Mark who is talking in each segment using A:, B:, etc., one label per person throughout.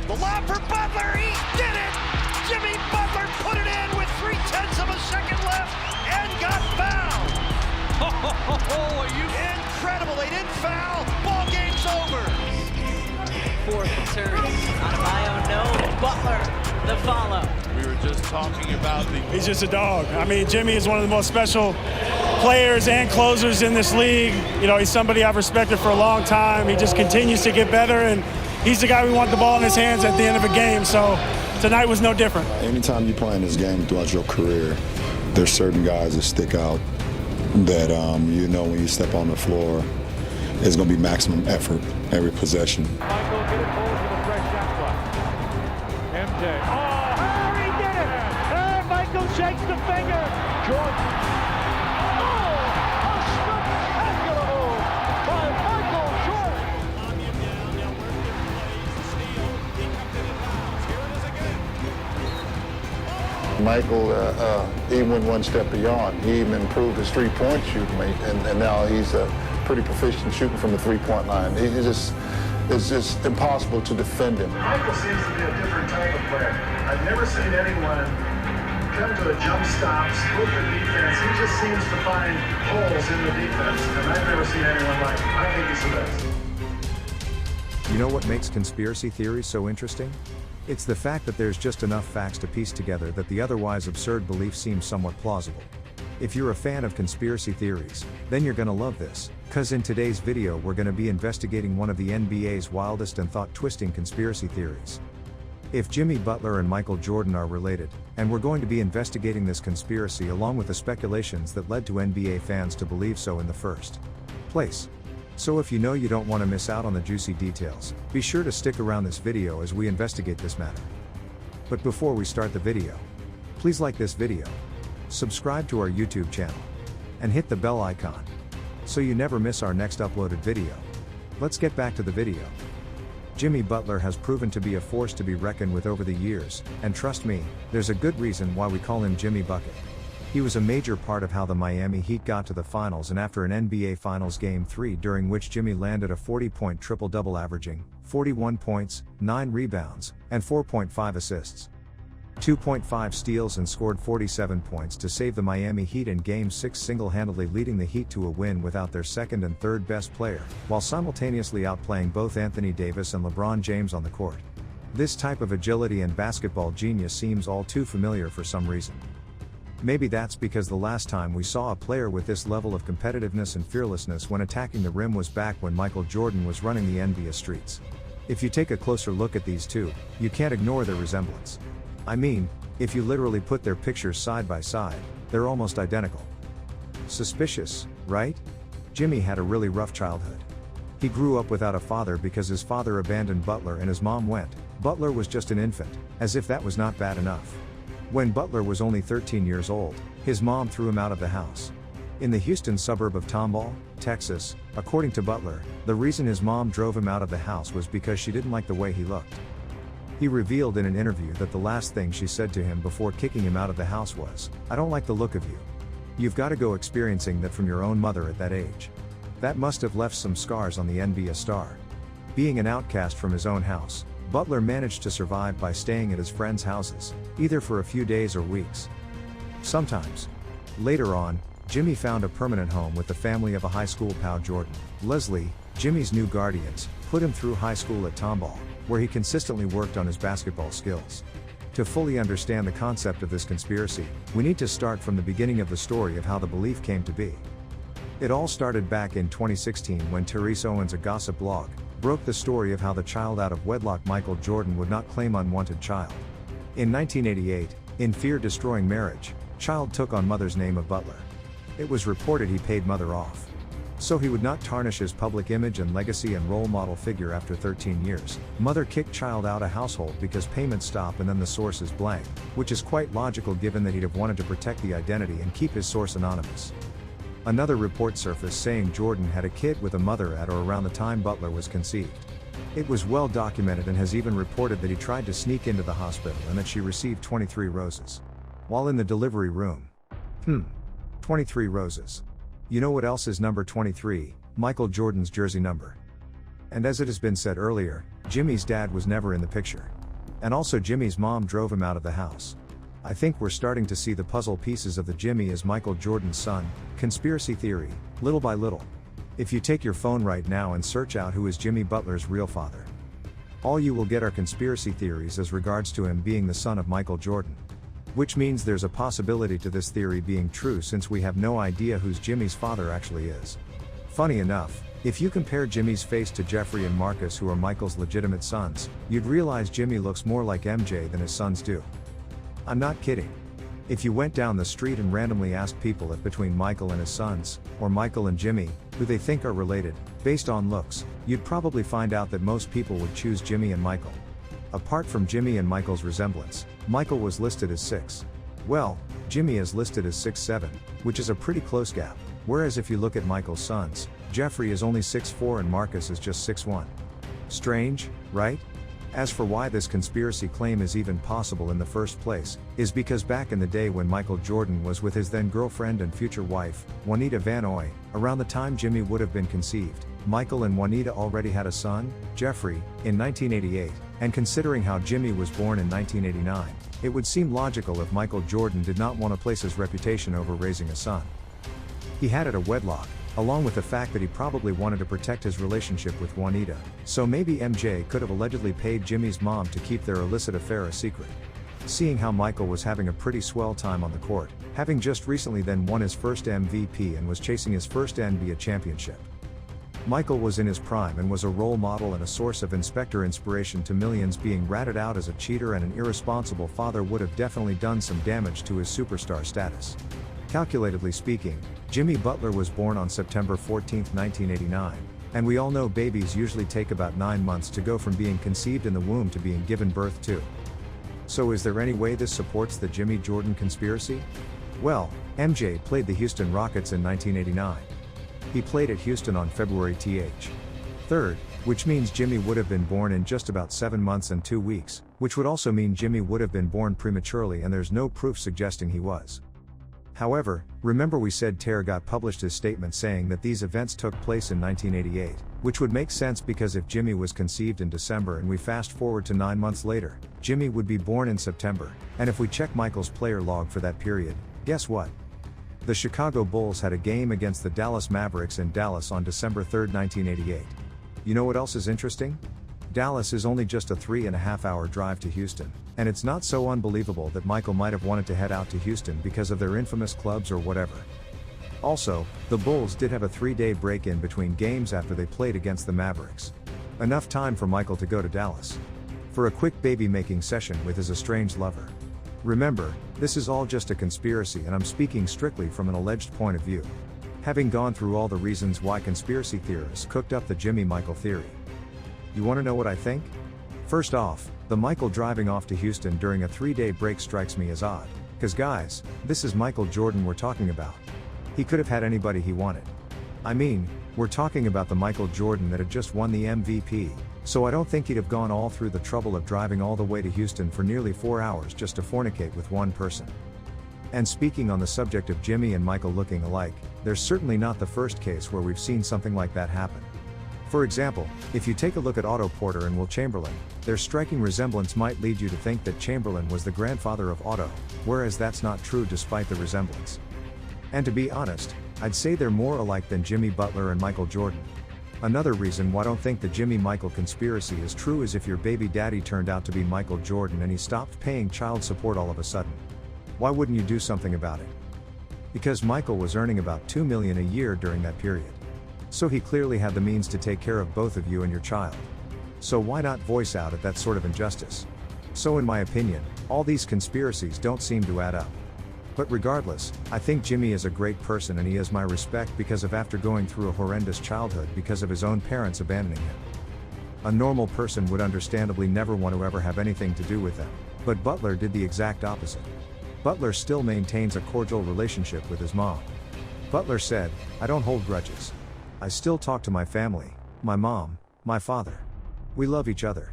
A: The lob for Butler, he did it! Jimmy Butler put it in with 0.3 of a second left and got fouled! Oh, are you incredible? They didn't foul. Ball game's over.
B: Fourth and two. Adebayo, no. Butler, the follow.
C: We were just talking about
D: He's just a dog. I mean, Jimmy is one of the most special players and closers in this league. You know, he's somebody I've respected for a long time. He just continues to get better, and he's the guy we want the ball in his hands at the end of a game. So tonight was no different.
E: Anytime you play in this game throughout your career, there's certain guys that stick out that you know when you step on the floor, it's going to be maximum effort every possession.
F: Michael, get it forward for the fresh shot clock. MJ. Oh, he did it! And Michael shakes the finger. Jordan. Oh, a spectacular move by Michael Jordan.
E: Michael, he went one step beyond. He even improved his three-point shooting, and now he's pretty proficient shooting from the three-point line. It's just impossible to defend him.
G: Michael seems to be a different type of player. I've never seen anyone come to a jump stop, split the defense. He just seems to find holes in the defense, and I've never seen anyone like him. I think he's the best.
H: You know what makes conspiracy theories so interesting? It's the fact that there's just enough facts to piece together that the otherwise absurd belief seems somewhat plausible. If you're a fan of conspiracy theories, then you're gonna love this, cause in today's video we're gonna be investigating one of the NBA's wildest and thought-twisting conspiracy theories. If Jimmy Butler and Michael Jordan are related, and we're going to be investigating this conspiracy along with the speculations that led to NBA fans to believe so in the first place. So if you know you don't want to miss out on the juicy details, be sure to stick around this video as we investigate this matter. But before we start the video, please like this video, subscribe to our YouTube channel, and hit the bell icon, so you never miss our next uploaded video. Let's get back to the video. Jimmy Butler has proven to be a force to be reckoned with over the years, and trust me, there's a good reason why we call him Jimmy Bucket. He was a major part of how the Miami Heat got to the finals and after an NBA Finals Game 3 during which Jimmy landed a 40-point triple-double averaging 41 points, 9 rebounds, and 4.5 assists. 2.5 steals and scored 47 points to save the Miami Heat in Game 6, single-handedly leading the Heat to a win without their second and third best player, while simultaneously outplaying both Anthony Davis and LeBron James on the court. This type of agility and basketball genius seems all too familiar for some reason. Maybe that's because the last time we saw a player with this level of competitiveness and fearlessness when attacking the rim was back when Michael Jordan was running the NBA streets. If you take a closer look at these two, you can't ignore their resemblance. I mean, if you literally put their pictures side by side, they're almost identical. Suspicious, right? Jimmy had a really rough childhood. He grew up without a father because his father abandoned Butler and his mom went. Butler was just an infant, as if that was not bad enough. When Butler was only 13 years old, his mom threw him out of the house. In the Houston suburb of Tomball, Texas, according to Butler, the reason his mom drove him out of the house was because she didn't like the way he looked. He revealed in an interview that the last thing she said to him before kicking him out of the house was, "I don't like the look of you." You've got to go experiencing that from your own mother at that age. That must have left some scars on the NBA star. Being an outcast from his own house, Butler managed to survive by staying at his friends' houses, either for a few days or weeks. Sometimes. Later on, Jimmy found a permanent home with the family of a high school pal Jordan. Leslie, Jimmy's new guardians, put him through high school at Tomball, where he consistently worked on his basketball skills. To fully understand the concept of this conspiracy, we need to start from the beginning of the story of how the belief came to be. It all started back in 2016 when Therese Owens, a gossip blog, broke the story of how the child out of wedlock Michael Jordan would not claim unwanted child. In 1988, in fear destroying marriage, child took on mother's name of Butler. It was reported he paid mother off. So he would not tarnish his public image and legacy and role model figure after 13 years. Mother kicked child out of household because payments stop and then the source is blank, which is quite logical given that he'd have wanted to protect the identity and keep his source anonymous. Another report surfaced saying Jordan had a kid with a mother at or around the time Butler was conceived. It was well documented and has even reported that he tried to sneak into the hospital and that she received 23 roses. While in the delivery room. 23 roses. You know what else is number 23? Michael Jordan's jersey number. And as it has been said earlier, Jimmy's dad was never in the picture. and also Jimmy's mom drove him out of the house. I think we're starting to see the puzzle pieces of the Jimmy is Michael Jordan's son conspiracy theory, little by little. If you take your phone right now and search out who is Jimmy Butler's real father, all you will get are conspiracy theories as regards to him being the son of Michael Jordan. Which means there's a possibility to this theory being true since we have no idea who Jimmy's father actually is. Funny enough, if you compare Jimmy's face to Jeffrey and Marcus, who are Michael's legitimate sons, you'd realize Jimmy looks more like MJ than his sons do. I'm not kidding. If you went down the street and randomly asked people if between Michael and his sons, or Michael and Jimmy, who they think are related, based on looks, you'd probably find out that most people would choose Jimmy and Michael. Apart from Jimmy and Michael's resemblance, Michael was listed as 6. Well, Jimmy is listed as 6'7", which is a pretty close gap, whereas if you look at Michael's sons, Jeffrey is only 6'4" and Marcus is just 6'1". Strange, right? As for why this conspiracy claim is even possible in the first place, is because back in the day when Michael Jordan was with his then girlfriend and future wife, Juanita Van Oy, around the time Jimmy would have been conceived, Michael and Juanita already had a son, Jeffrey, in 1988, and considering how Jimmy was born in 1989, it would seem logical if Michael Jordan did not want to place his reputation over raising a son. He had it a wedlock, along with the fact that he probably wanted to protect his relationship with Juanita, so maybe MJ could have allegedly paid Jimmy's mom to keep their illicit affair a secret. Seeing how Michael was having a pretty swell time on the court, having just recently then won his first MVP and was chasing his first NBA championship. Michael was in his prime and was a role model and a source of inspiration to millions. Being ratted out as a cheater and an irresponsible father would have definitely done some damage to his superstar status. Calculatively speaking, Jimmy Butler was born on September 14, 1989, and we all know babies usually take about 9 months to go from being conceived in the womb to being given birth to. So is there any way this supports the Jimmy Jordan conspiracy? Well, MJ played the Houston Rockets in 1989. He played at Houston on February 3rd, which means Jimmy would have been born in just about 7 months and 2 weeks, which would also mean Jimmy would have been born prematurely, and there's no proof suggesting he was. However, remember we said Tergat published his statement saying that these events took place in 1988, which would make sense because if Jimmy was conceived in December and we fast forward to 9 months later, Jimmy would be born in September, and if we check Michael's player log for that period, guess what? The Chicago Bulls had a game against the Dallas Mavericks in Dallas on December 3, 1988. You know what else is interesting? Dallas is only just a 3.5-hour drive to Houston, and it's not so unbelievable that Michael might have wanted to head out to Houston because of their infamous clubs or whatever. Also, the Bulls did have a 3-day break in between games after they played against the Mavericks. Enough time for Michael to go to Dallas for a quick baby-making session with his estranged lover. Remember, this is all just a conspiracy and I'm speaking strictly from an alleged point of view. Having gone through all the reasons why conspiracy theorists cooked up the Jimmy Michael theory. You want to know what I think? First off, the Michael driving off to Houston during a 3-day break strikes me as odd, cause guys, this is Michael Jordan we're talking about. He could have had anybody he wanted. I mean, we're talking about the Michael Jordan that had just won the MVP, so I don't think he'd have gone all through the trouble of driving all the way to Houston for nearly 4 hours just to fornicate with one person. And speaking on the subject of Jimmy and Michael looking alike, there's certainly not the first case where we've seen something like that happen. For example, if you take a look at Otto Porter and Will Chamberlain, their striking resemblance might lead you to think that Chamberlain was the grandfather of Otto, whereas that's not true despite the resemblance. And to be honest, I'd say they're more alike than Jimmy Butler and Michael Jordan. Another reason why I don't think the Jimmy Michael conspiracy is true is if your baby daddy turned out to be Michael Jordan and he stopped paying child support all of a sudden. Why wouldn't you do something about it? Because Michael was earning about $2 million a year during that period. So he clearly had the means to take care of both of you and your child. So why not voice out at that sort of injustice? So in my opinion, all these conspiracies don't seem to add up. But regardless, I think Jimmy is a great person and he has my respect because of after going through a horrendous childhood because of his own parents abandoning him. A normal person would understandably never want to ever have anything to do with them, but Butler did the exact opposite. Butler still maintains a cordial relationship with his mom. Butler said, "I don't hold grudges. I still talk to my family, my mom, my father. We love each other.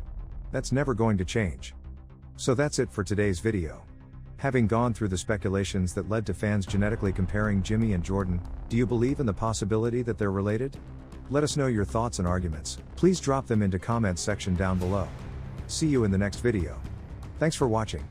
H: That's never going to change." So that's it for today's video. Having gone through the speculations that led to fans genetically comparing Jimmy and Jordan, do you believe in the possibility that they're related? Let us know your thoughts and arguments. Please drop them into comments section down below. See you in the next video. Thanks for watching.